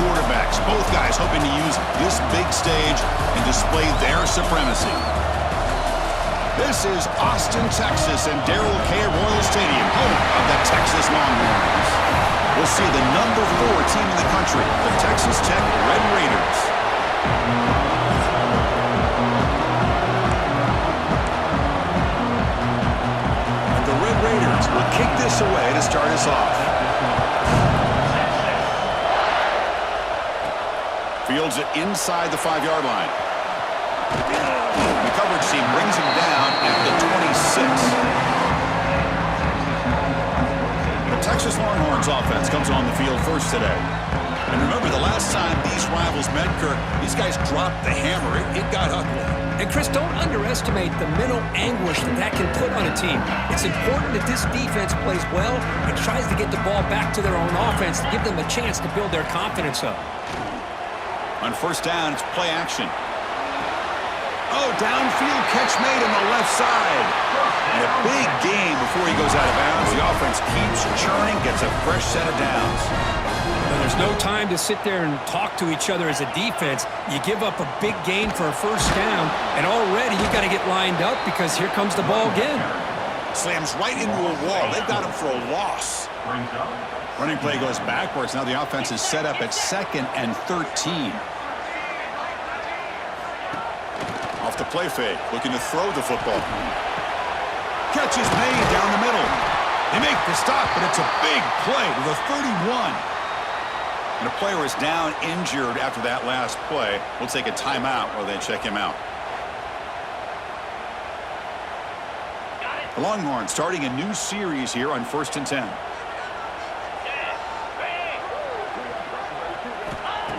quarterbacks. Both guys hoping to use this big stage and display their supremacy. This is Austin, Texas, and Darrell K. Royal Stadium, home of the Texas Longhorns. We'll see the number 4 team in the country, the Texas Tech Red Raiders. And the Red Raiders will kick this away to start us off. Fields it inside the 5-yard line. The coverage team brings him down at the 26. The Texas Longhorns offense comes on the field first today. And remember, the last time these rivals met, Kirk, these guys dropped the hammer. It got ugly. And, Chris, don't underestimate the mental anguish that can put on a team. It's important that this defense plays well and tries to get the ball back to their own offense to give them a chance to build their confidence up. On first down, it's play action. Oh, downfield catch made on the left side. And a big gain before he goes out of bounds. The offense keeps churning, gets a fresh set of downs. Now, there's no time to sit there and talk to each other as a defense. You give up a big gain for a first down, and already you got to get lined up because here comes the ball again. Slams right into a wall. They've got him for a loss. Running play goes backwards. Now the offense is set up at 2nd and 13. Off the play fake, looking to throw the football. Catch is made down the middle. They make the stop, but it's a big play to the 31. And a player is down injured after that last play. We'll take a timeout while they check him out. The Longhorns starting a new series here on 1st and 10.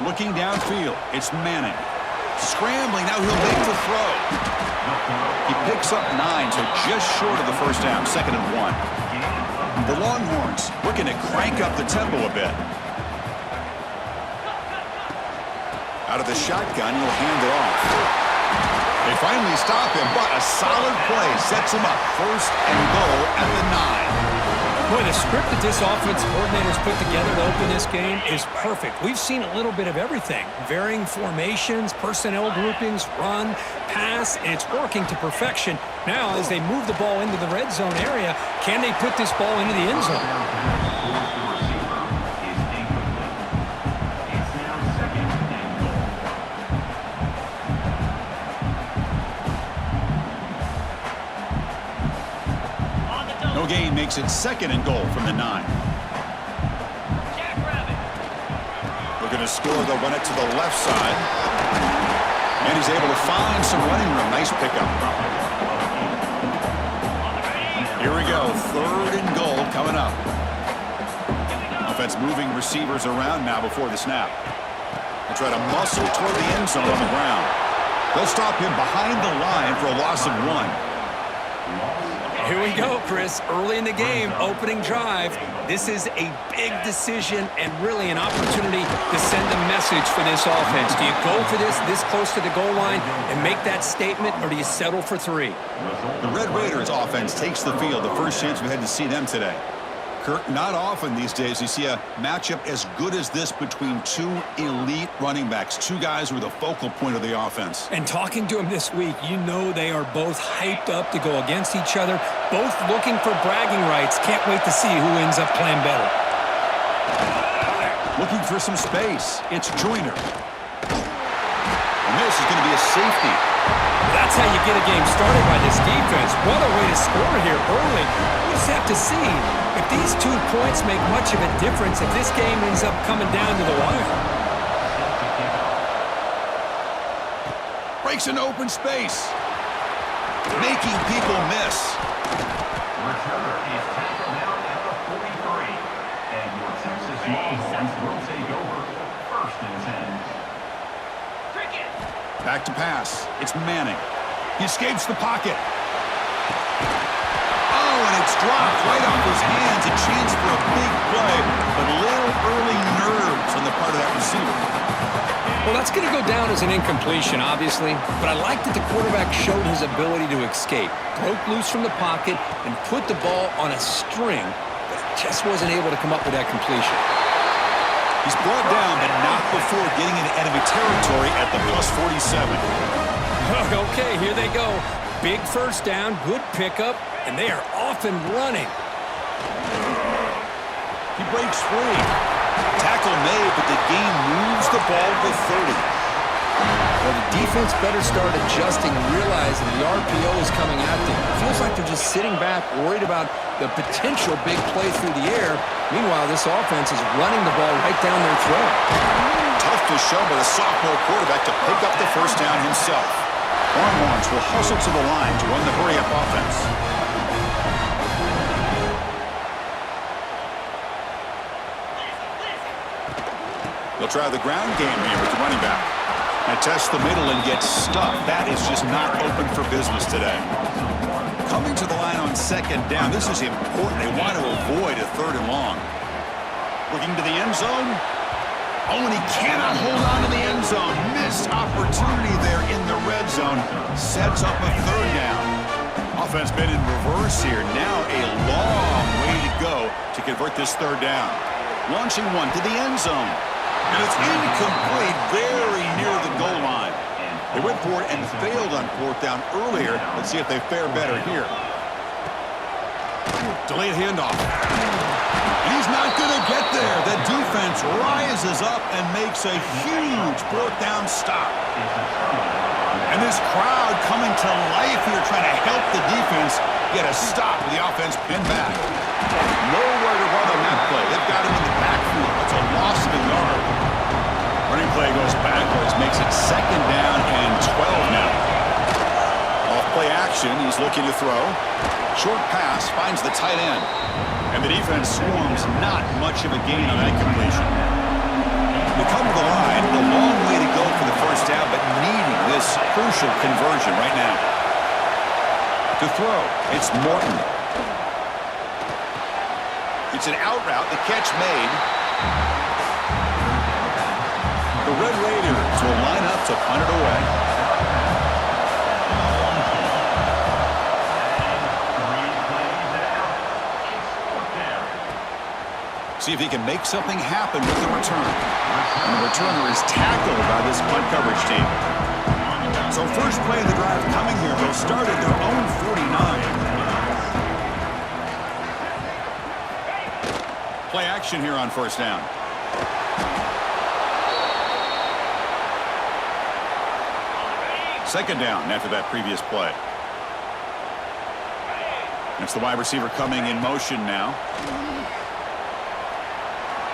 Looking downfield, it's Manning. Scrambling, now he'll make the throw. He picks up 9, so just short of the first down, 2nd and 1. The Longhorns looking to crank up the tempo a bit. Out of the shotgun, he'll hand it off. They finally stop him, but a solid play sets him up. 1st and goal at the 9. Boy, the script that this offensive coordinator's put together to open this game is perfect. We've seen a little bit of everything. Varying formations, personnel groupings, run, pass, and it's working to perfection. Now, as they move the ball into the red zone area, can they put this ball into the end zone? No gain makes it 2nd and goal from the 9. Looking to score, they'll run it to the left side. And he's able to find some running room. Nice pickup. Here we go. 3rd and goal coming up. Offense moving receivers around now before the snap. They try to muscle toward the end zone on the ground. They'll stop him behind the line for a loss of 1. Here we go, Chris. Early in the game, opening drive. This is a big decision and really an opportunity to send a message for this offense. Do you go for this close to the goal line and make that statement, or do you settle for 3? The Red Raiders offense takes the field. The first chance we had to see them today. Kirk, not often these days you see a matchup as good as this between 2 elite running backs, 2 guys who are the focal point of the offense. And talking to them this week, you know they are both hyped up to go against each other, both looking for bragging rights. Can't wait to see who ends up playing better. Looking for some space. It's Joyner. And this is going to be a safety. That's how you get a game started by this defense. What a way to score here early. We just have to see if these 2 points make much of a difference if this game ends up coming down to the wire. Breaks an open space. Making people miss. Returner is tackled down at the 43. And your Texas Longhorns will take over 1st and 10. Back to pass. It's Manning. He escapes the pocket. Oh, and it's dropped right off his hands. A chance for a big play, but a little early nerves on the part of that receiver. Well, that's going to go down as an incompletion, obviously, but I like that the quarterback showed his ability to escape, broke loose from the pocket, and put the ball on a string, but just wasn't able to come up with that completion. He's brought down, but not afford getting into enemy territory at the plus 47. Okay, here they go. Big first down, good pickup, and they are off and running. He breaks free. Tackle made, but the game moves the ball to 30. Well, the defense better start adjusting and realizing the RPO is coming at them. It feels like they're just sitting back, worried about the potential big play through the air. Meanwhile, this offense is running the ball right down their throat. Tough to show by the sophomore quarterback to pick up the first down himself. Longhorns will hustle to the line to run the hurry-up offense. They'll try the ground game here with the running back. And test the middle and get stuffed. That is just not open for business today. Coming to the line on second down. This is important. They want to avoid a third and long. Looking to the end zone. Oh, and he cannot hold on to the end zone. Missed opportunity there in the red zone. Sets up a third down. Offense been in reverse here. Now a long way to go to convert this third down. Launching one to the end zone. And it's incomplete, very near the goal line. They went for it and failed on fourth down earlier. Let's see if they fare better here. Delayed handoff. And he's not going to get there. The defense rises up and makes a huge fourth down stop. And this crowd coming to life here, trying to help the defense get a stop with the offense pinned back. Nowhere to run on that play. They've got him in the backfield. It's a loss of a yard. Running play goes backwards, makes it second down and 12 now. Off play action, he's looking to throw. Short pass finds the tight end. And the defense swarms, not much of a gain on that completion. They come to the line, a long way to go for the first down, but needing this crucial conversion right now. To throw, it's Morton. It's an out route, the catch made. The Red Raiders will line up to punt it away. See if he can make something happen with the return. And the returner is tackled by this punt coverage team. So first play of the drive coming here. They'll start at their own 49. Play action here on first down. Second down after that previous play. It's the wide receiver coming in motion now.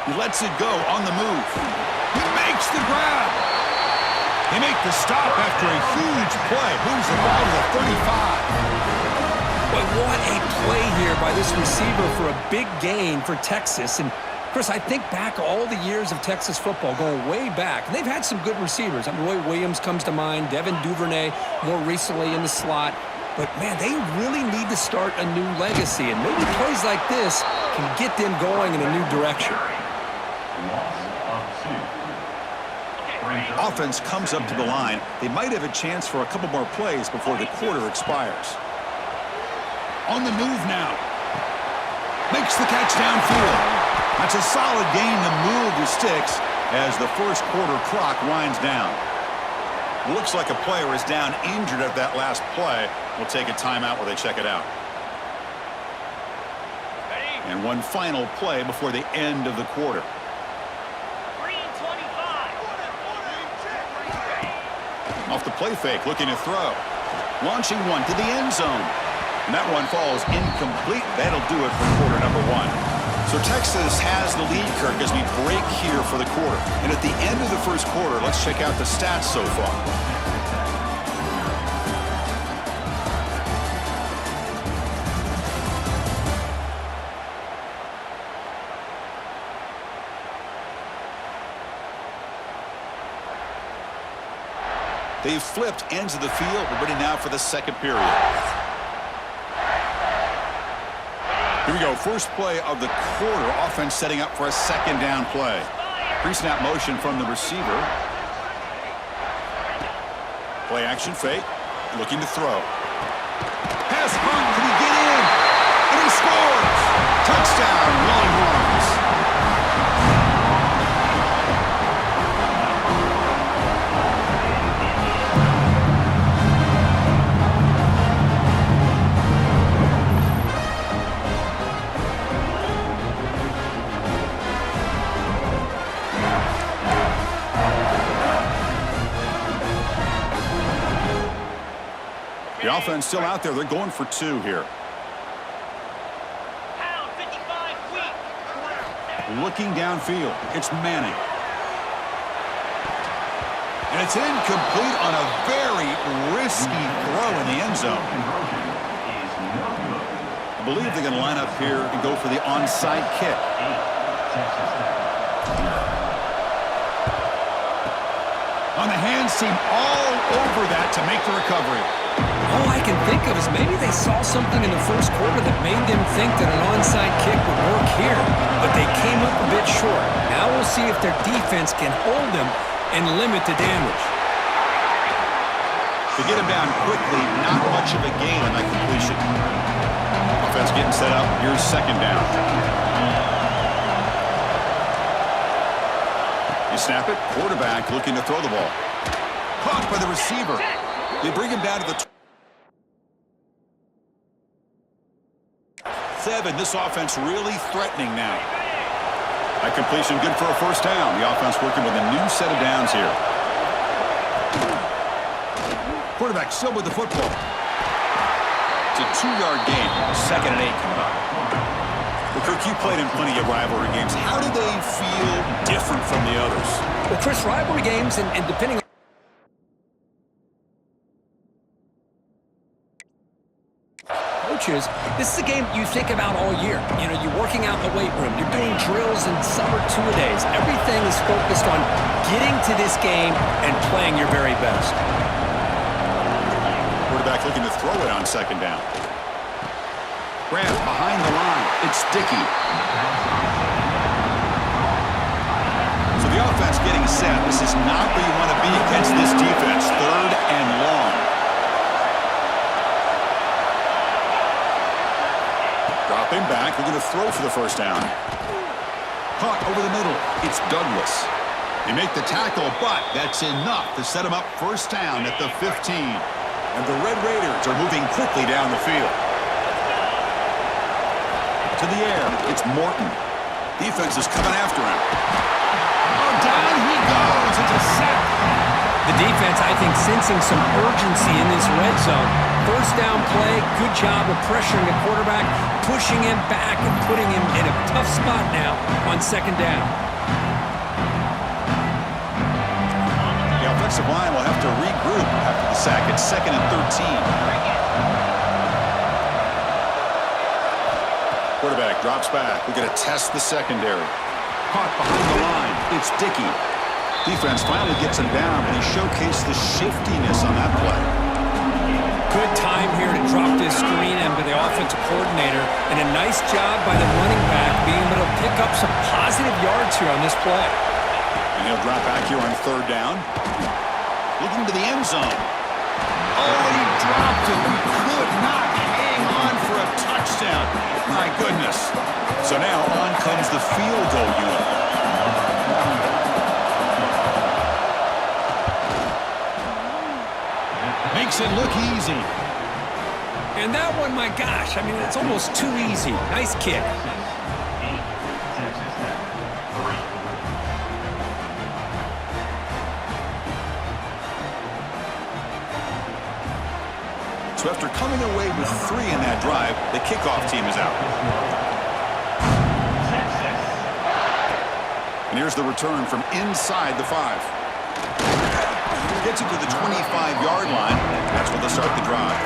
He lets it go on the move. He makes the grab. They make the stop after a huge play. Moves the ball to the 35. But what a play here by this receiver for a big gain for Texas. And Chris, I think back all the years of Texas football, going way back, and they've had some good receivers. Roy Williams comes to mind, Devin Duvernay more recently in the slot. But, man, they really need to start a new legacy, and maybe plays like this can get them going in a new direction. Offense comes up to the line. They might have a chance for a couple more plays before the quarter expires. On the move now. Makes the catch downfield. That's a solid gain to move the sticks as the first quarter clock winds down. Looks like a player is down injured at that last play. We'll take a timeout while they check it out. And one final play before the end of the quarter. Off the play fake, looking to throw. Launching one to the end zone. And that one falls incomplete. That'll do it for quarter number one. So Texas has the lead, Kirk, as we break here for the quarter. And at the end of the first quarter, let's check out the stats so far. They've flipped ends of the field. We're ready now for the second period. Here we go. First play of the quarter. Offense setting up for a second down play. Pre-snap motion from the receiver. Play action fake. Looking to throw. Pass punt. Can he get in? And he scores! Touchdown, Longhorns. The offense still out there. They're going for 2 here. Looking downfield. It's Manning. And it's incomplete on a very risky throw in the end zone. I believe they're going to line up here and go for the onside kick. On the hands team all over that to make the recovery. All I can think of is maybe they saw something in the first quarter that made them think that an onside kick would work here, but they came up a bit short. Now we'll see if their defense can hold them and limit the damage. To get him down quickly, not much of a gain on that completion. Offense getting set up. Here's second down. You snap it. Quarterback looking to throw the ball. Caught by the receiver. They bring him down to the 7. This offense really threatening now. That completion good for a first down. The offense working with a new set of downs here. Quarterback still with the football. It's a 2-yard gain. 2nd and 8 coming up. Well, Kirk, you played in plenty of rivalry games. How do they feel different from the others? Well, Chris, rivalry games, and depending on coaches, this is a game you think about all year. You know, you're working out in the weight room. You're doing drills in summer 2-a-days. Everything is focused on getting to this game and playing your very best. Quarterback looking to throw it on second down. Grab behind the line. It's Dickey. So the offense getting set. This is not where you want to be against this defense. 3rd and long. Dropping back. We're going to throw for the first down. Caught over the middle. It's Douglas. They make the tackle, but that's enough to set him up first down at the 15. And the Red Raiders are moving quickly down the field. To the air, it's Morton. Defense is coming after him. Oh, down he goes. It's a sack. The defense, I think, sensing some urgency in this red zone. First down play, good job of pressuring the quarterback, pushing him back and putting him in a tough spot now on second down. The offensive line will have to regroup after the sack. It's 2nd and 13. Quarterback drops back. We're going to test the secondary. Caught behind the line. It's Dickey. Defense finally gets him down, but he showcased the shiftiness on that play. Good time here to drop this screen into the offensive coordinator, and a nice job by the running back being able to pick up some positive yards here on this play. And he'll drop back here on 3rd down. Looking to the end zone. Oh, he dropped it. He could not hang on for a touchdown. My goodness. So now on comes the field goal unit. Makes it look easy. And that one, my gosh, I mean, it's almost too easy. Nice kick. So after coming away with 3 in that drive, the kickoff team is out. And here's the return from inside the 5. Gets it to the 25-yard line. That's where they'll start the drive.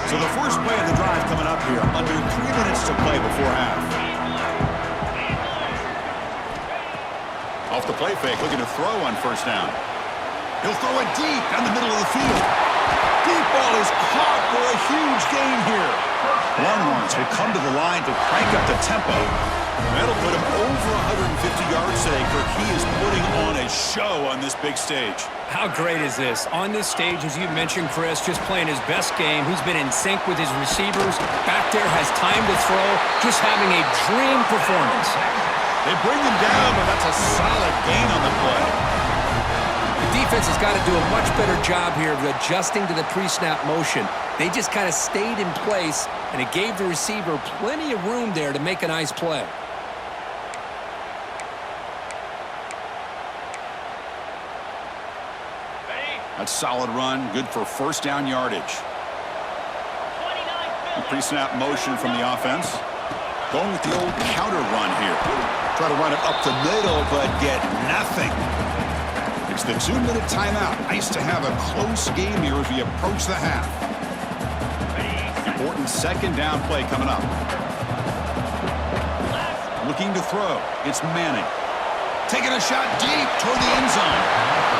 So the first play of the drive coming up here. Under 3 minutes to play before half. Off the play fake, looking to throw on first down. He'll throw it deep down the middle of the field. Deep ball is caught for a huge gain here. Longhorns will come to the line to crank up the tempo. That'll put him over 150 yards today. Kirk, he is putting on a show on this big stage. How great is this? On this stage, as you mentioned, Chris, just playing his best game. He's been in sync with his receivers. Back there, has time to throw. Just having a dream performance. They bring him down, but that's a solid gain on the play. The defense has got to do a much better job here of adjusting to the pre-snap motion. They just kind of stayed in place, and it gave the receiver plenty of room there to make a nice play. A solid run, good for first down yardage. Pre-snap motion from the offense. Going with the old counter run here. Try to run it up the middle, but get nothing. It's the 2-minute timeout. Nice to have a close game here as we approach the half. Important second down play coming up. Looking to throw. It's Manning. Taking a shot deep toward the end zone.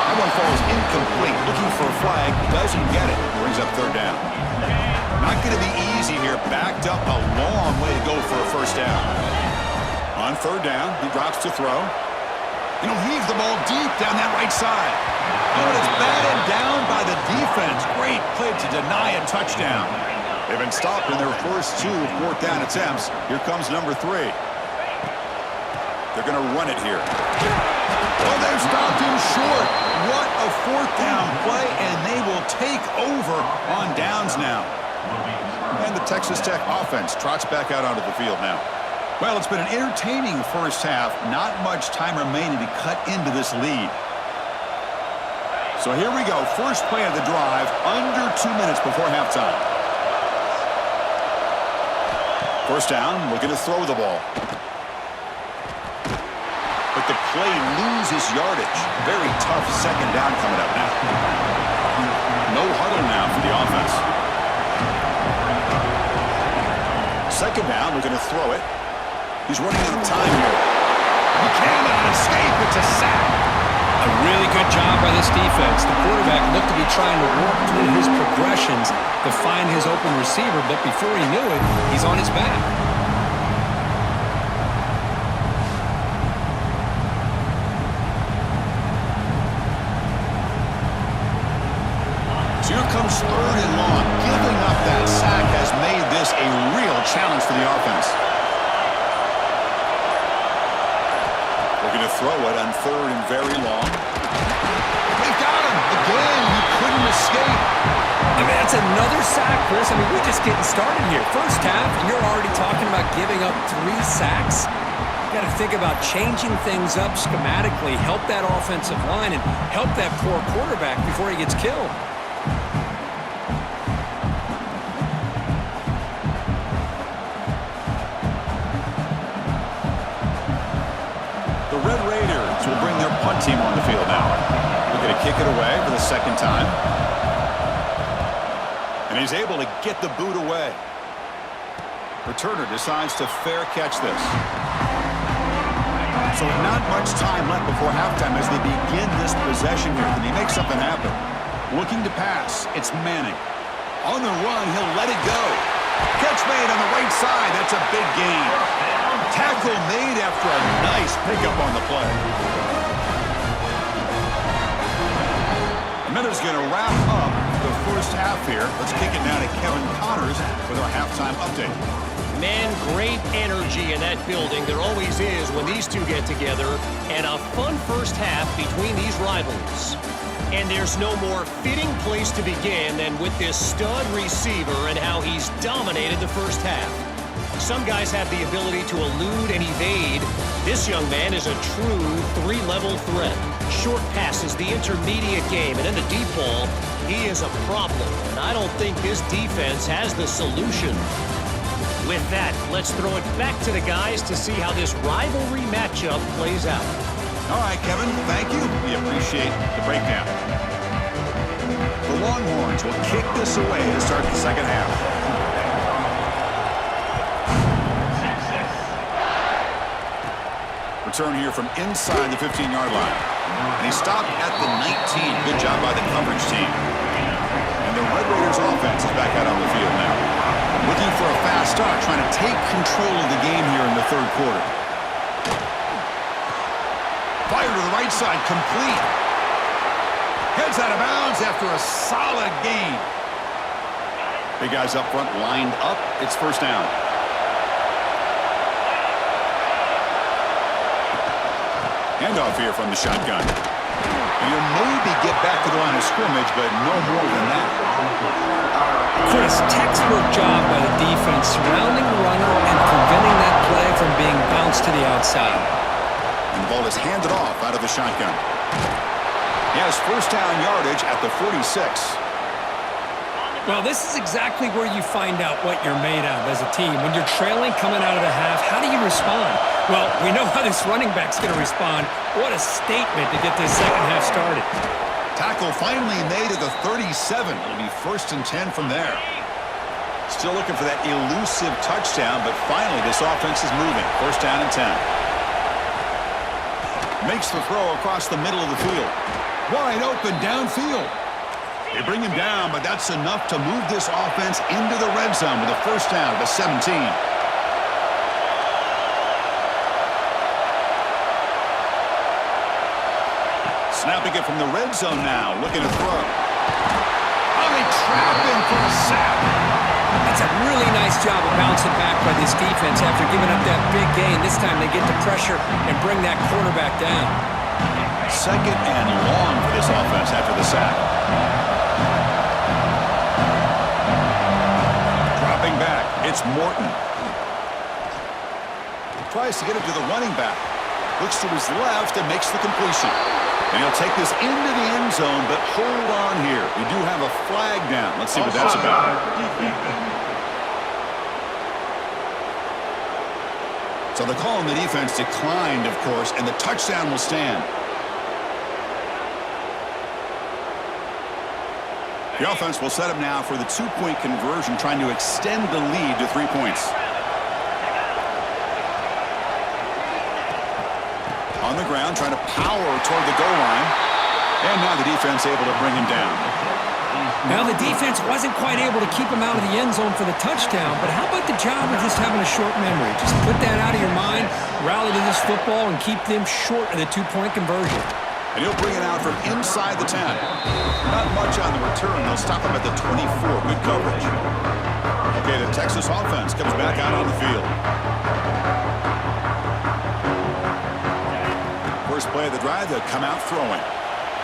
That one falls incomplete. Looking for a flag. Doesn't get it. Brings up third down. Not going to be easy here. Backed up a long way to go for a first down. On third down, he drops to throw. And he'll heave the ball deep down that right side. Oh, it's batted down by the defense. Great play to deny a touchdown. They've been stopped in their first 2 fourth down attempts. Here comes number 3. They're going to run it here. Oh, they've stopped him short. What a fourth down play, and they will take over on downs now. And the Texas Tech offense trots back out onto the field now. Well, it's been an entertaining first half. Not much time remaining to cut into this lead. So here we go. First play of the drive, under 2 minutes before halftime. First down, looking to throw the ball. But the play loses yardage. Very tough second down coming up now. No huddle now for the offense. Second down, we're going to throw it. He's running out of time here. Buchanan escape. It's a sack. A really good job by this defense. The quarterback looked to be trying to work through his progressions to find his open receiver, but before he knew it, he's on his back. Here comes third and long. Giving up that sack has made this a real challenge for the offense. Looking to throw it on third and very long. They got him. Again, he couldn't escape. I mean, that's another sack, Chris. I mean, we're just getting started here. First half, and you're already talking about giving up 3 sacks. You got to think about changing things up schematically, help that offensive line, and help that poor quarterback before he gets killed. Red Raiders will bring their punt team on the field now. Looking to kick it away for the second time. And he's able to get the boot away. Returner decides to fair catch this. So not much time left before halftime as they begin this possession here. Can he make something happen? Looking to pass. It's Manning. On the run, he'll let it go. Catch made on the right side. That's a big gain. Tackle made after a nice pickup on the play. And that is going to wrap up the first half here. Let's kick it now to Kevin Connors with our halftime update. Man, great energy in that building. There always is when these two get together. And a fun first half between these rivals. And there's no more fitting place to begin than with this stud receiver and how he's dominated the first half. Some guys have the ability to elude and evade. This young man is a true 3-level threat. Short passes, the intermediate game, and in the deep ball, he is a problem. And I don't think this defense has the solution. With that, let's throw it back to the guys to see how this rivalry matchup plays out. All right, Kevin, thank you. We appreciate the breakdown. The Longhorns will kick this away to start the second half. Return here from inside the 15-yard line. And he stopped at the 19. Good job by the coverage team. And the Red Raiders offense is back out on the field now. Looking for a fast start, trying to take control of the game here in the third quarter. Fire to the right side, complete. Heads out of bounds after a solid gain. Big guys up front lined up. It's first down. Handoff here from the shotgun. He'll maybe get back to the line of scrimmage, but no more than that. Chris, textbook job by the defense surrounding the runner and preventing that play from being bounced to the outside. And the ball is handed off out of the shotgun. He has first down yardage at the 46. Well, this is exactly where you find out what you're made of as a team. When you're trailing coming out of the half, how do you respond? Well, we know how this running back's going to respond. What a statement to get this second half started. Tackle finally made at the 37. It'll be 1st and 10 from there. Still looking for that elusive touchdown, but finally this offense is moving. 1st down and 10. Makes the throw across the middle of the field. Wide open downfield. They bring him down, but that's enough to move this offense into the red zone with a 1st down at the 17. Snapping it from the red zone now, looking to throw. Oh, they trap him for a sack. That's a really nice job of bouncing back by this defense after giving up that big gain. This time they get to pressure and bring that quarterback down. 2nd and long for this offense after the sack. Dropping back, it's Morton. Tries to get it to the running back. Looks to his left and makes the completion. And he'll take this into the end zone, but hold on here. We do have a flag down. Let's see what that's about. So the call on the defense declined, of course, and the touchdown will stand. The offense will set up now for the 2-point conversion, trying to extend the lead to 3 points. On the ground, trying to power toward the goal line. And now the defense able to bring him down. Now the defense wasn't quite able to keep him out of the end zone for the touchdown, but how about the job of just having a short memory? Just put that out of your mind, rally to this football, and keep them short of the 2-point conversion. And he'll bring it out from inside the 10. Not much on the return. They'll stop him at the 24. Good coverage. Okay, the Texas offense comes back out on the field. First play of the drive, they'll come out throwing.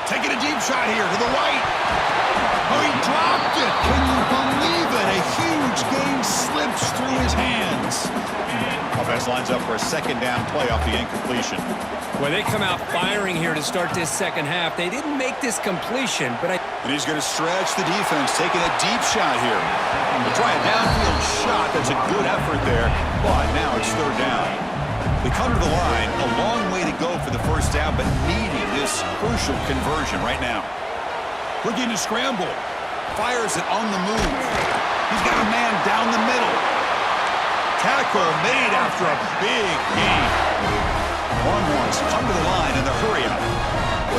Taking a deep shot here to the right. Oh, he dropped it. Can you believe it? A huge gain slips through his hands. Offense lines up for a 2nd down play off the incompletion. Well, they come out firing here to start this second half. They didn't make this completion, but And he's going to stretch the defense, taking a deep shot here. To try a downfield shot. That's a good effort there, but now it's 3rd down. They come to the line, a long way to go for the 1st down, but needing this crucial conversion right now. Looking to scramble. Fires it on the move. He's got a man down the middle. Tackle made after a big gain. Longhorns come to the line in the hurry-up.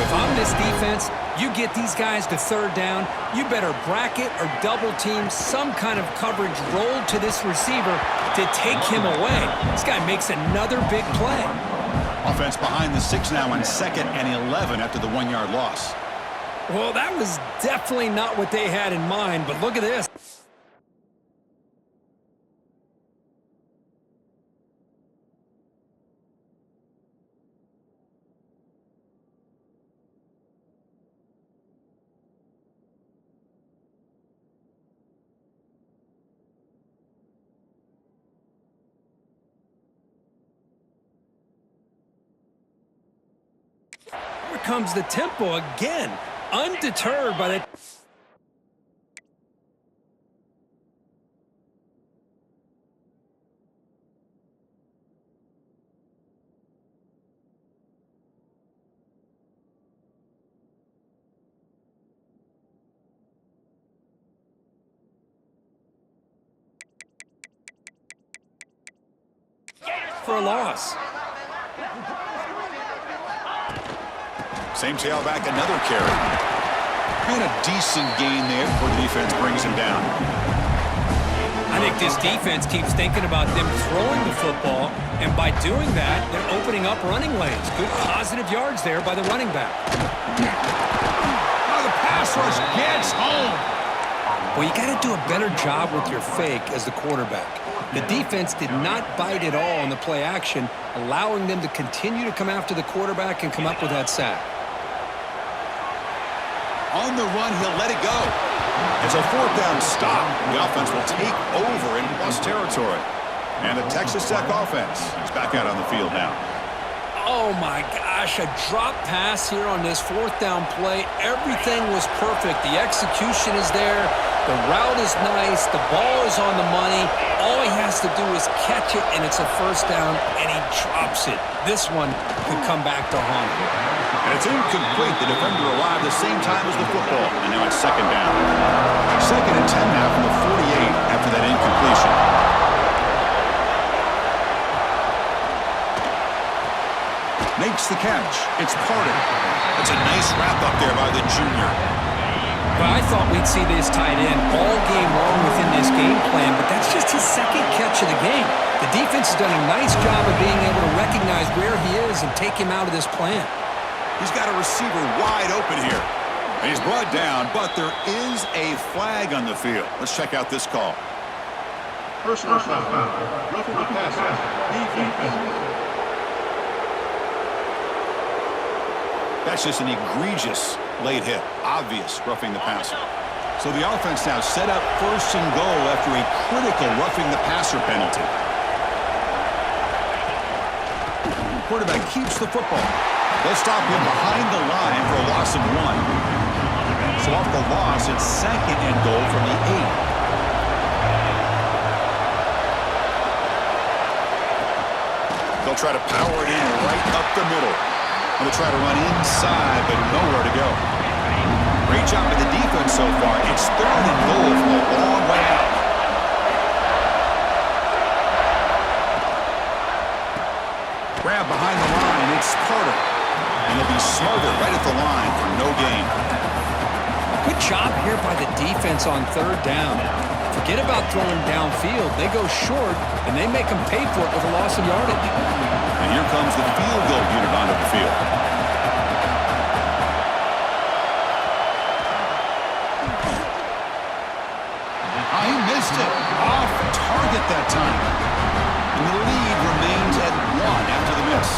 if I'm this defense, you get these guys to 3rd down, you better bracket or double team some kind of coverage roll to this receiver to take him away. This guy makes another big play. Offense behind the 6 now on 2nd and 11 after the 1-yard loss. Well, that was definitely not what they had in mind, but look at this. Here comes the tempo again. Undeterred by that. For a loss. Same tailback, another carry. And a decent gain there before the defense brings him down. I think this defense keeps thinking about them throwing the football, and by doing that, they're opening up running lanes. Good positive yards there by the running back. Oh, the pass rush gets home. Well, you got to do a better job with your fake as the quarterback. The defense did not bite at all on the play action, allowing them to continue to come after the quarterback and come up with that sack. On the run, he'll let it go. It's a 4th down stop. The offense will take over in plus territory. And the Texas Tech offense is back out on the field now. Oh, my gosh, a drop pass here on this fourth down play. Everything was perfect. The execution is there. The route is nice. The ball is on the money. All he has to do is catch it, and it's a first down, and he drops it. This one could come back to haunt him. And it's incomplete. The defender arrived the same time as the football, and now it's second down. Second and 10 now from the 48 after that incompletion. Makes the catch. It's Pardon. That's a nice wrap-up there by the junior. Well, I thought we'd see this tight end all game long within this game plan, but that's just his second catch of the game. The defense has done a nice job of being able to recognize where he is and take him out of this plan. He's got a receiver wide open here. And he's brought down, but there is a flag on the field. Let's check out this call. Personal foul. Roughing the passer. Defense. That's just an egregious late hit. Obvious roughing the passer. So the offense now set up first and goal after a critical roughing the passer penalty. Quarterback keeps the football. They'll stop him behind the line for a loss of 1. So off the loss, it's second and goal from the 8. They'll try to power it in right up the middle. And they'll try to run inside, but nowhere to go. Great job by the defense so far. It's third and goal from a long way out. Grab behind the line. It's Carter. And they'll be smothered right at the line for no gain. Good job here by the defense on third down. Forget about throwing downfield. They go short, and they make them pay for it with a loss of yardage. And here comes the field goal unit onto the field. He missed it. Off target that time. And the lead remains at 1 after the miss.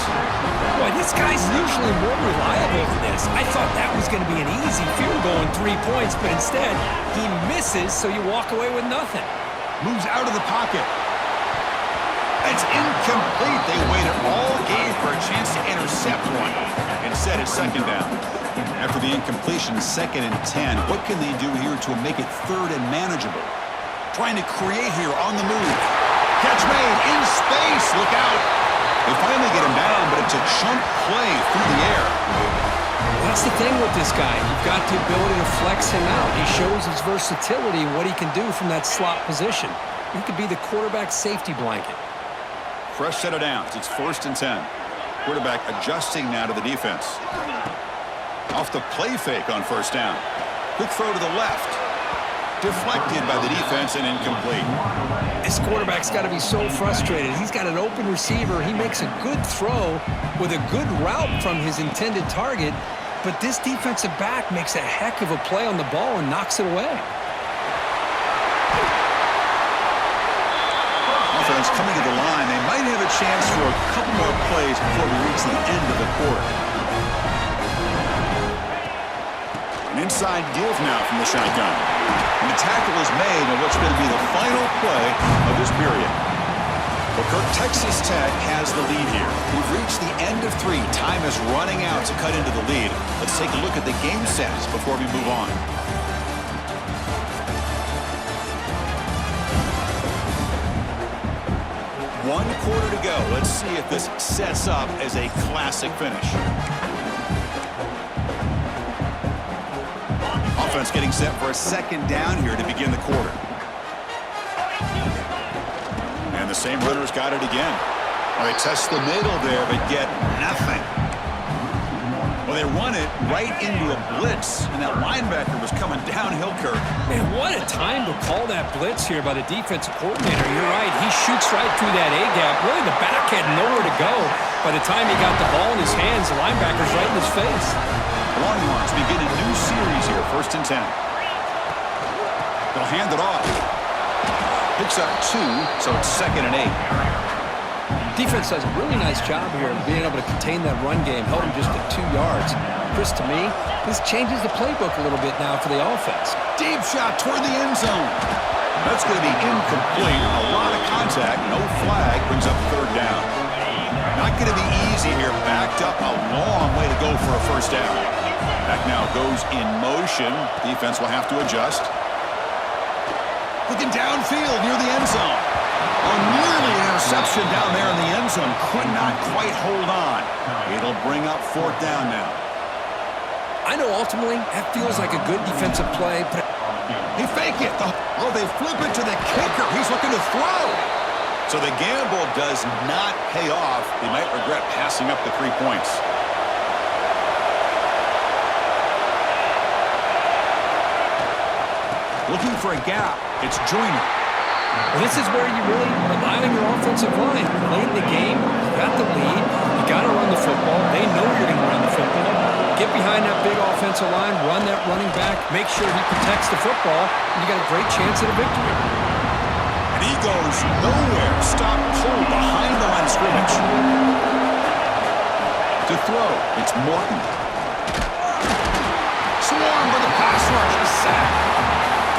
Boy, this guy's usually more reliable than this. I thought that was going to be an easy field goal and 3 points, but instead, he misses, so you walk away with nothing. Moves out of the pocket. It's incomplete. They waited all game for a chance to intercept one. Instead, it's second down. After the incompletion, second and 10. What can they do here to make it third and manageable? Trying to create here on the move. Catch made in space. Look out. They finally get him down, but it's a chunk play through the air. That's the thing with this guy. You've got the ability to flex him out. He shows his versatility and what he can do from that slot position. He could be the quarterback safety blanket. Fresh set of downs. It's first and 10. Quarterback adjusting now to the defense. Off the play fake on first down. Quick throw to the left. Deflected by the defense and incomplete. This quarterback's got to be so frustrated. He's got an open receiver. He makes a good throw with a good route from his intended target, but this defensive back makes a heck of a play on the ball and knocks it away. Offense coming to the line. They might have a chance for a couple more plays before we reach the end of the quarter. An inside give now from the shotgun. And the tackle is made on what's going to be the final play of this period. Well, Kirk, Texas Tech has the lead here. We've reached the end of 3. Time is running out to cut into the lead. Let's take a look at the game sets before we move on. One quarter to go. Let's see if this sets up as a classic finish. Offense getting set for a second down here to begin the quarter. And the same runner's got it again. Well, they test the middle there, but get nothing. Well, they run it right into a blitz, and that linebacker was coming downhill, Kirk. Man, what a time to call that blitz here by the defensive coordinator. You're right. He shoots right through that A-gap. Really, the back had nowhere to go. By the time he got the ball in his hands, the linebacker's right in his face. Longhorns begin a new series here, first and 10. They'll hand it off. Picks up 2, so it's second and 8. Defense does a really nice job here of being able to contain that run game, held him just at 2 yards. Chris, to me, this changes the playbook a little bit now for the offense. Deep shot toward the end zone. That's going to be incomplete. A lot of contact, no flag, brings up third down. Not going to be easy here. Backed up a long way to go for a first down. Back now goes in motion. Defense will have to adjust. Looking downfield near the end zone. Oh, nearly an interception down there in the end zone. Could not quite hold on. It'll bring up fourth down now. I know ultimately that feels like a good defensive play, but He fake it. Oh, they flip it to the kicker. He's looking to throw. So the gamble does not pay off. They might regret passing up the 3 points. Looking for a gap. It's Joyner. this is where you really rely on your offensive line. Late in the game, you got the lead. You got to run the football. They know you're going to run the football. Get behind that big offensive line, run that running back, make sure he protects the football, and you got a great chance at a victory. And he goes nowhere. Stop pulled behind the line of scrimmage. To throw, it's Morton. Swarmed with a pass rush, a sack.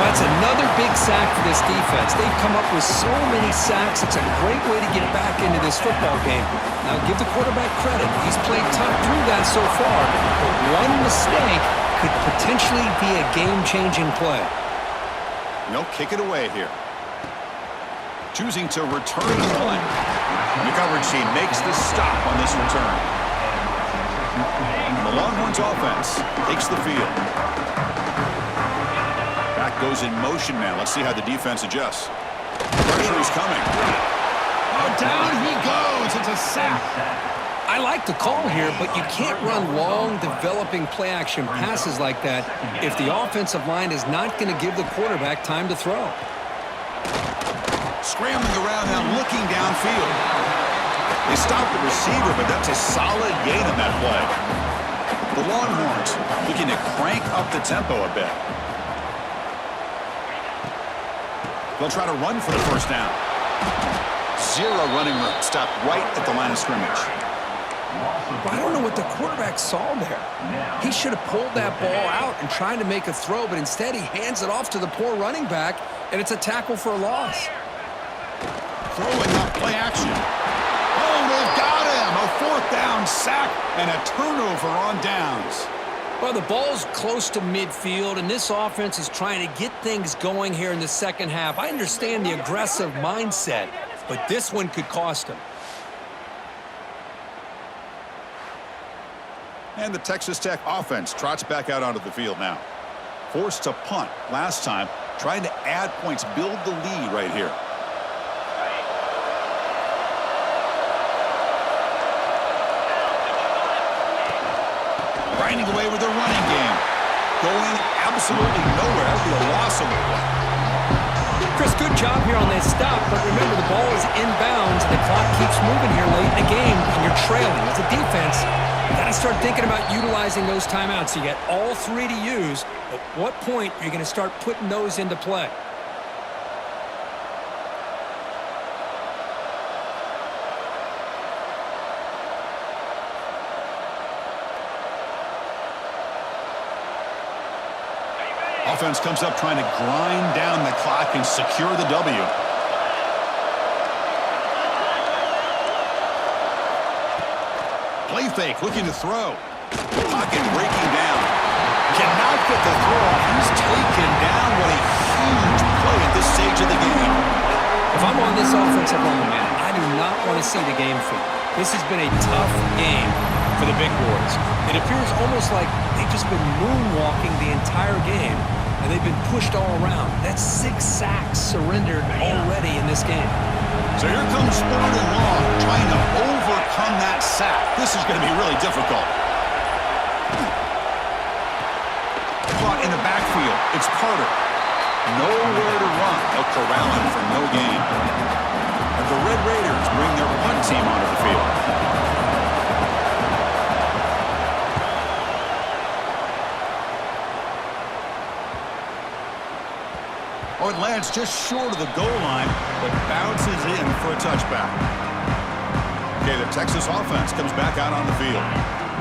That's another big sack for this defense. They've come up with so many sacks. It's a great way to get back into this football game. Now, give the quarterback credit. He's played tough through that so far. But one mistake could potentially be a game-changing play. And they'll kick it away here. Choosing to return the punt. The coverage team makes the stop on this return. The Longhorns offense takes the field. Back goes in motion now. Let's see how the defense adjusts. Pressure is coming. Oh, down he goes. It's a sack. I like the call here, but you can't run long, developing play-action passes like that if the offensive line is not going to give the quarterback time to throw. Scrambling around now, looking downfield. They stop the receiver, but that's a solid gain on that play. The Longhorns looking to crank up the tempo a bit. They'll try to run for the first down. Zero running room. Stopped right at the line of scrimmage. I don't know what the quarterback saw there. He should have pulled that ball out and tried to make a throw, but instead he hands it off to the poor running back, and it's a tackle for a loss. Throwing up play action. Oh, they've got him. A fourth down sack and a turnover on downs. Well, the ball's close to midfield, and this offense is trying to get things going here in the second half. I understand the aggressive mindset, but this one could cost them. And the Texas Tech offense trots back out onto the field now. Forced to punt last time, trying to add points, build the lead right here. Grinding away with their running game. Going absolutely nowhere. That would be a loss on the play. Chris, good job here on that stop, but remember the ball is inbounds and the clock keeps moving here late in the game and you're trailing. As a defense, you got to start thinking about utilizing those timeouts. You got all three to use. At what point are you going to start putting those into play? Offense comes up trying to grind down the clock and secure the W. Play fake, looking to throw. Pocket breaking down. Cannot get the throw off. He's taken down. What a huge play at this stage of the game. If I'm on this offensive line, man, I do not want to see the game flip. This has been a tough game for the big boys. It appears almost like they've just been moonwalking the entire game, and they've been pushed all around. That's 6 sacks surrendered already in this game. So here comes third and long, trying to overcome that sack. This is going to be really difficult. Caught in the backfield. It's Carter. Nowhere to run. They'll corral him for no gain. And the Red Raiders bring their punt team onto the field. Oh, it lands just short of the goal line, but bounces in for a touchback. Okay, the Texas offense comes back out on the field.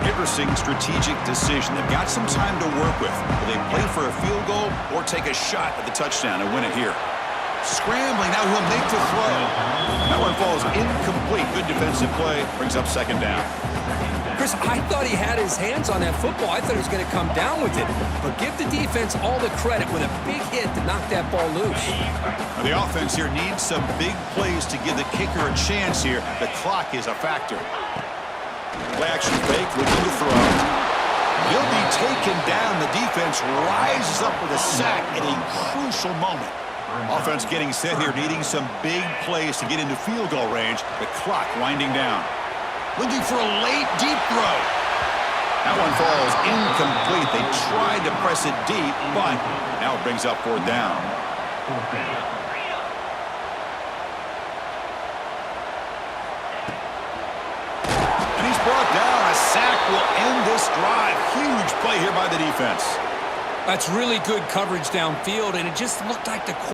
Interesting strategic decision. They've got some time to work with. Will they play for a field goal or take a shot at the touchdown and win it here? Scrambling, now he'll make the throw. That one falls incomplete. Good defensive play, brings up second down. Chris, I thought he had his hands on that football. I thought he was going to come down with it. But give the defense all the credit with a big hit to knock that ball loose. Now the offense here needs some big plays to give the kicker a chance here. The clock is a factor. Play action fake, looking to throw. He'll be taken down. The defense rises up with a sack at a crucial moment. Offense getting set here, needing some big plays to get into field goal range. The clock winding down. Looking for a late, deep throw. That one falls incomplete. They tried to press it deep, but now it brings up fourth down. And he's brought down. A sack will end this drive. Huge play here by the defense. That's really good coverage downfield, and it just looked like the